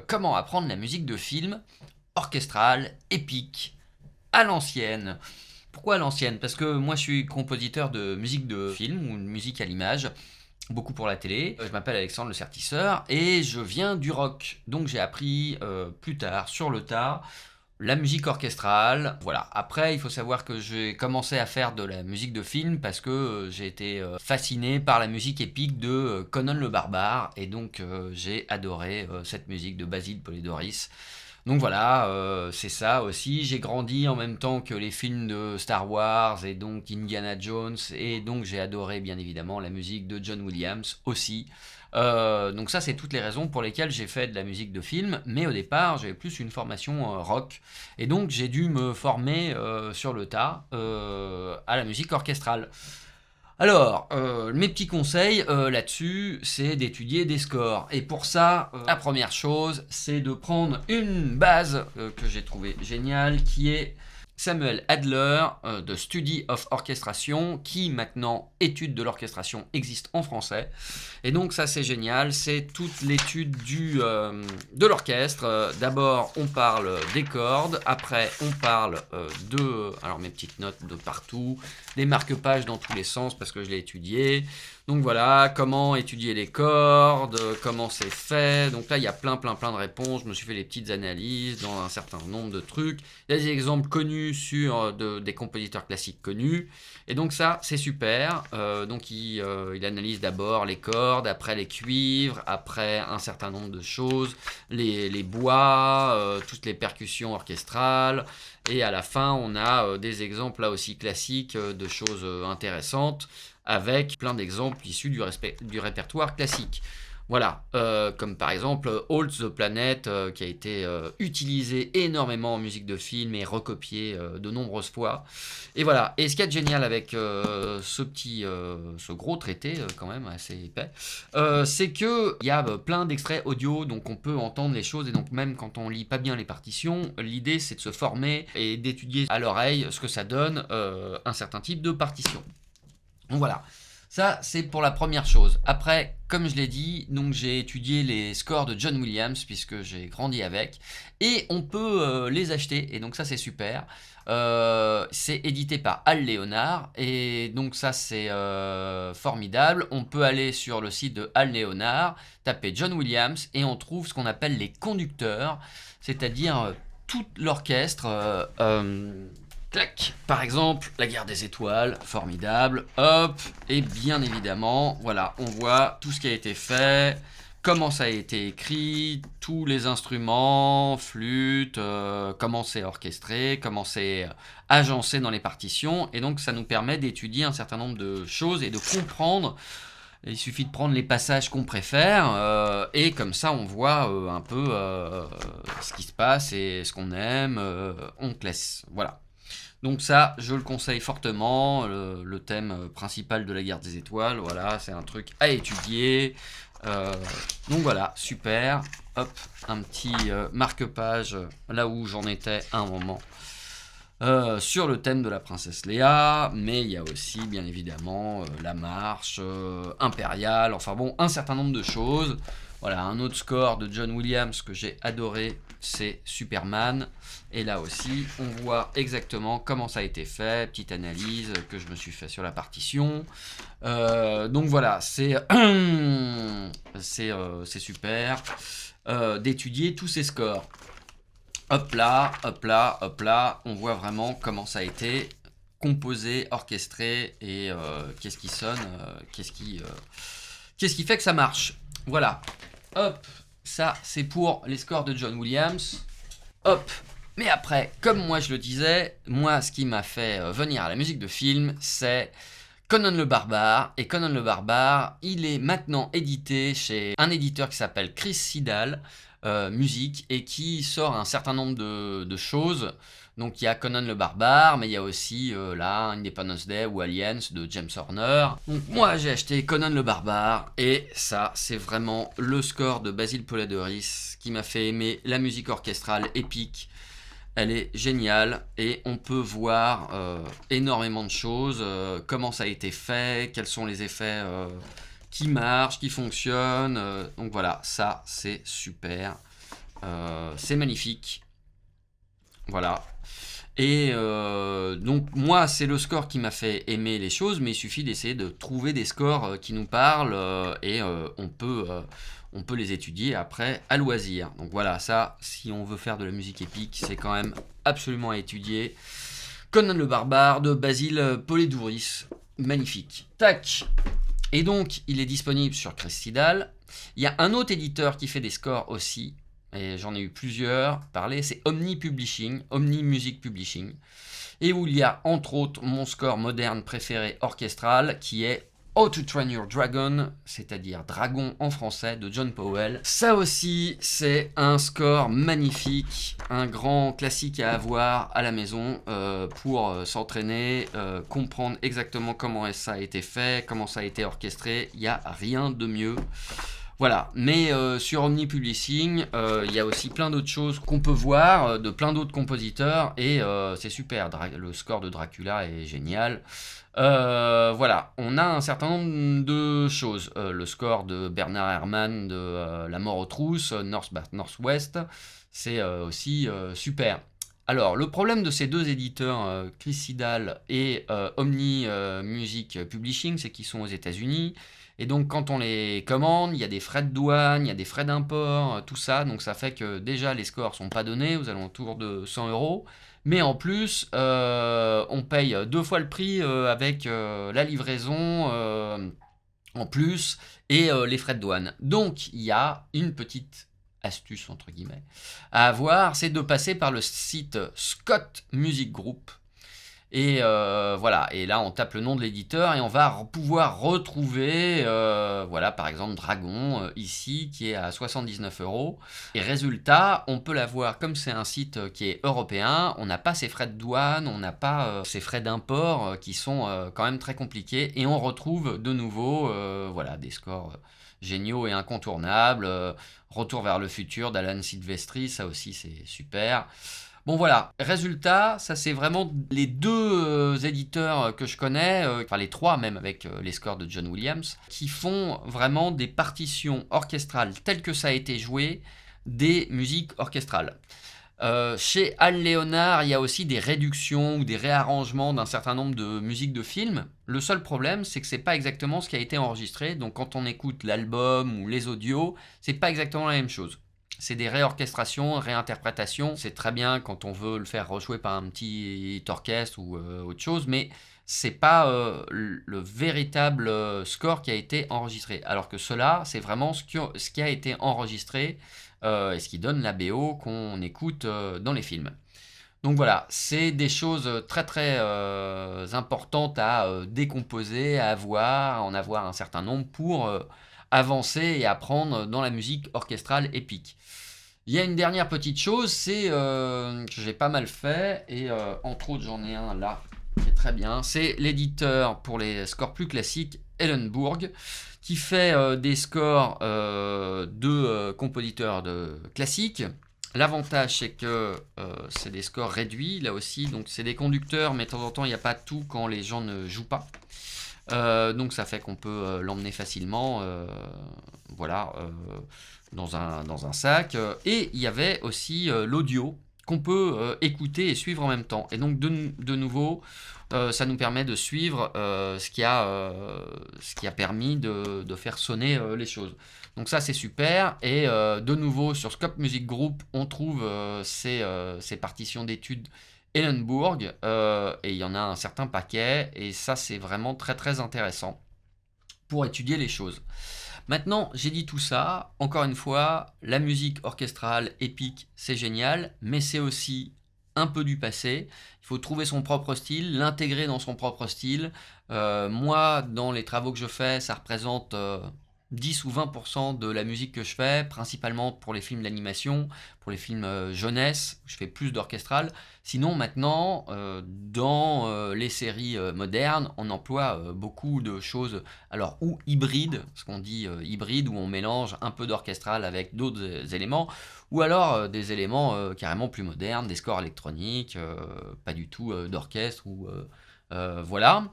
Comment apprendre la musique de film orchestrale, épique, à l'ancienne. Pourquoi à l'ancienne? Parce que moi je suis compositeur de musique de film ou de musique à l'image, beaucoup pour la télé. Je m'appelle Alexandre Le Sertisseur et je viens du rock. Donc j'ai appris plus tard, sur le tas, la musique orchestrale. Voilà. Après, il faut savoir que j'ai commencé à faire de la musique de film parce que j'ai été fasciné par la musique épique de Conan le Barbare. Et donc j'ai adoré cette musique de Basil Poledouris. Donc voilà, c'est ça aussi. J'ai grandi en même temps que les films de Star Wars et donc Indiana Jones. Et donc j'ai adoré bien évidemment la musique de John Williams aussi. Donc ça, c'est toutes les raisons pour lesquelles j'ai fait de la musique de film. Mais au départ, j'avais plus une formation rock. Et donc j'ai dû me former sur le tas à la musique orchestrale. Alors, mes petits conseils là-dessus, c'est d'étudier des scores. Et pour ça, la première chose, c'est de prendre une base que j'ai trouvée géniale, qui est Samuel Adler de Study of Orchestration, qui maintenant, étude de l'orchestration, existe en français. Et donc ça c'est génial, c'est toute l'étude de l'orchestre. D'abord on parle des cordes, après on parle alors mes petites notes de partout, des marque-pages dans tous les sens parce que je l'ai étudié. Donc voilà, comment étudier les cordes, comment c'est fait. Donc là, il y a plein de réponses. Je me suis fait les petites analyses dans un certain nombre de trucs. Il y a des exemples connus sur des compositeurs classiques connus. Et donc ça, c'est super. Donc il analyse d'abord les cordes, après les cuivres, après un certain nombre de choses, les bois, toutes les percussions orchestrales. Et à la fin, on a des exemples là aussi classiques de choses intéressantes, avec plein d'exemples issus du répertoire classique. Voilà, comme par exemple All the Planet, qui a été utilisé énormément en musique de film et recopié de nombreuses fois. Et voilà, et ce qu'il y a de génial avec ce gros traité, quand même assez épais, c'est qu'il y a plein d'extraits audio, donc on peut entendre les choses, et donc même quand on lit pas bien les partitions, l'idée c'est de se former et d'étudier à l'oreille ce que ça donne un certain type de partition. Donc voilà, ça c'est pour la première chose. Après, comme je l'ai dit, donc j'ai étudié les scores de John Williams puisque j'ai grandi avec, et on peut les acheter, et donc ça c'est super. C'est édité par Al Leonard, et donc ça c'est formidable. On peut aller sur le site de Al Leonard, taper John Williams, et on trouve ce qu'on appelle les conducteurs, c'est-à-dire tout l'orchestre. Clac. Par exemple, la guerre des étoiles, formidable, hop, et bien évidemment, voilà, on voit tout ce qui a été fait, comment ça a été écrit, tous les instruments, flûte, comment c'est orchestré, comment c'est agencé dans les partitions, et donc ça nous permet d'étudier un certain nombre de choses et de comprendre. Il suffit de prendre les passages qu'on préfère, et comme ça on voit un peu ce qui se passe et ce qu'on aime, on te laisse, voilà. Donc ça, je le conseille fortement, le thème principal de la guerre des étoiles, voilà, c'est un truc à étudier. Donc voilà, super. Hop, un petit marque-page là où j'en étais à un moment. Sur le thème de la princesse Léa, mais il y a aussi bien évidemment la marche impériale, enfin bon, un certain nombre de choses. Voilà, un autre score de John Williams que j'ai adoré, c'est Superman. Et là aussi, on voit exactement comment ça a été fait, petite analyse que je me suis fait sur la partition. Donc voilà, c'est super d'étudier tous ces scores. Hop là, hop là, hop là, on voit vraiment comment ça a été composé, orchestré, et qu'est-ce qui sonne, qu'est-ce qui fait que ça marche. Voilà, hop, ça c'est pour les scores de John Williams. Hop, mais après, comme moi je le disais, moi ce qui m'a fait venir à la musique de film, c'est Conan le Barbare. Et Conan le Barbare, il est maintenant édité chez un éditeur qui s'appelle Chris Siddall Musique, et qui sort un certain nombre de choses. Donc il y a Conan le Barbare, mais il y a aussi là Independence Day ou Aliens de James Horner. Donc moi j'ai acheté Conan le Barbare, et ça c'est vraiment le score de Basil Poledouris qui m'a fait aimer la musique orchestrale épique. Elle est géniale, et on peut voir énormément de choses, comment ça a été fait, quels sont les effets qui marchent, qui fonctionnent. Donc voilà, ça c'est super. C'est magnifique. Voilà. Et donc moi c'est le score qui m'a fait aimer les choses, mais il suffit d'essayer de trouver des scores qui nous parlent et on peut les étudier après à loisir. Donc voilà, ça, si on veut faire de la musique épique, c'est quand même absolument à étudier. Conan le Barbare de Basile Polidoris, magnifique. Tac. Et donc il est disponible sur Crestidal. Il y a un autre éditeur qui fait des scores aussi, et j'en ai eu plusieurs parler, c'est Omni Publishing, Omni Music Publishing, et où il y a entre autres mon score moderne préféré orchestral qui est How to Train Your Dragon, c'est-à-dire Dragon en français, de John Powell. Ça aussi, c'est un score magnifique, un grand classique à avoir à la maison pour s'entraîner, comprendre exactement comment ça a été fait, comment ça a été orchestré. Il n'y a rien de mieux. Voilà, mais sur Omni Publishing, il y a aussi plein d'autres choses qu'on peut voir de plein d'autres compositeurs et c'est super. Le score de Dracula est génial. Voilà, on a un certain nombre de choses. Le score de Bernard Herrmann de La Mort aux Trousses, North by Northwest, c'est aussi super. Alors, le problème de ces deux éditeurs, Crestidal et Omni Music Publishing, c'est qu'ils sont aux États-Unis. Et donc, quand on les commande, il y a des frais de douane, il y a des frais d'import, tout ça. Donc, ça fait que déjà, les scores sont pas donnés aux alentours de 100 euros. Mais en plus, on paye deux fois le prix avec la livraison en plus et les frais de douane. Donc, il y a une petite astuce, entre guillemets, à avoir, c'est de passer par le site Scott Music Group. Et voilà, et là on tape le nom de l'éditeur et on va pouvoir retrouver, voilà, par exemple Dragon, ici, qui est à 79 euros. Et résultat, on peut l'avoir, comme c'est un site qui est européen, on n'a pas ces frais de douane, on n'a pas ces frais d'import qui sont quand même très compliqués. Et on retrouve de nouveau, voilà, des scores géniaux et incontournables. Retour vers le futur d'Alan Silvestri, ça aussi c'est super. Bon voilà, résultat, ça c'est vraiment les deux éditeurs que je connais, enfin les trois même avec les scores de John Williams, qui font vraiment des partitions orchestrales telles que ça a été joué, des musiques orchestrales. Chez Al Leonard, il y a aussi des réductions ou des réarrangements d'un certain nombre de musiques de films. Le seul problème, c'est que c'est pas exactement ce qui a été enregistré, donc quand on écoute l'album ou les audios, c'est pas exactement la même chose. C'est des réorchestrations, réinterprétations. C'est très bien quand on veut le faire rejouer par un petit orchestre ou autre chose, mais c'est pas le véritable score qui a été enregistré. Alors que cela, c'est vraiment ce qui a été enregistré et ce qui donne la BO qu'on écoute dans les films. Donc voilà, c'est des choses très très importantes à décomposer, à avoir, à en avoir un certain nombre pour avancer et apprendre dans la musique orchestrale épique. Il y a une dernière petite chose, c'est que j'ai pas mal fait, et entre autres j'en ai un là qui est très bien, c'est l'éditeur pour les scores plus classiques, Ellenburg, qui fait des scores de compositeurs classiques. L'avantage c'est que c'est des scores réduits là aussi, donc c'est des conducteurs, mais de temps en temps il n'y a pas tout quand les gens ne jouent pas. Donc ça fait qu'on peut l'emmener facilement, voilà, dans un sac. Et il y avait aussi l'audio qu'on peut écouter et suivre en même temps. Et donc de nouveau, ça nous permet de suivre ce qui a permis de faire sonner les choses. Donc ça c'est super. Et de nouveau sur Scott Music Group, on trouve ces partitions d'études Ellenburg, et il y en a un certain paquet, et ça c'est vraiment très très intéressant pour étudier les choses. Maintenant, j'ai dit tout ça, encore une fois, la musique orchestrale épique, c'est génial, mais c'est aussi un peu du passé. Il faut trouver son propre style, l'intégrer dans son propre style. Moi, dans les travaux que je fais, ça représente 10 ou 20% de la musique que je fais, principalement pour les films d'animation, pour les films jeunesse, je fais plus d'orchestral. Sinon, maintenant, dans les séries modernes, on emploie beaucoup de choses, alors ou hybrides, ce qu'on dit hybride, où on mélange un peu d'orchestral avec d'autres éléments, ou alors des éléments carrément plus modernes, des scores électroniques, pas du tout d'orchestre, ou voilà.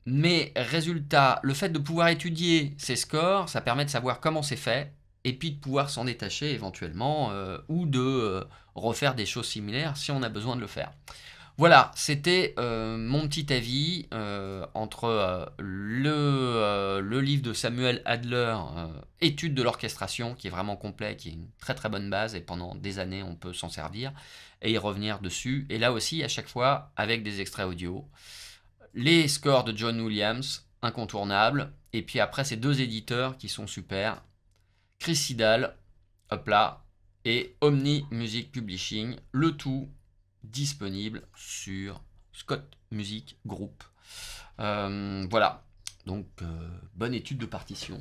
Mais résultat, le fait de pouvoir étudier ces scores, ça permet de savoir comment c'est fait, et puis de pouvoir s'en détacher éventuellement, ou de refaire des choses similaires si on a besoin de le faire. Voilà, c'était mon petit avis entre le livre de Samuel Adler, Études de l'orchestration, qui est vraiment complet, qui est une très très bonne base, et pendant des années on peut s'en servir, et y revenir dessus. Et là aussi, à chaque fois, avec des extraits audio. Les scores de John Williams, incontournables. Et puis après, ces deux éditeurs qui sont super. Chris Siddall, hop là, et Omni Music Publishing, le tout disponible sur Scott Music Group. Voilà, donc bonne étude de partition.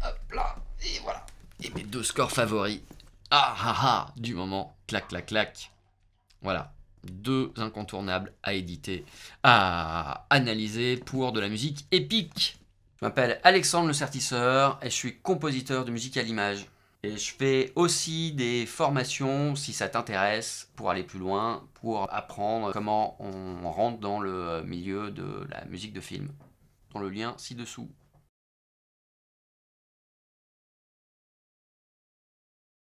Hop là, et voilà. Et mes deux scores favoris. Ah ah ah, du moment, clac clac clac. Voilà, deux incontournables à éditer, à analyser pour de la musique épique. Je m'appelle Alexandre Le Sertisseur et je suis compositeur de musique à l'image. Et je fais aussi des formations, si ça t'intéresse, pour aller plus loin, pour apprendre comment on rentre dans le milieu de la musique de film, dans le lien ci-dessous.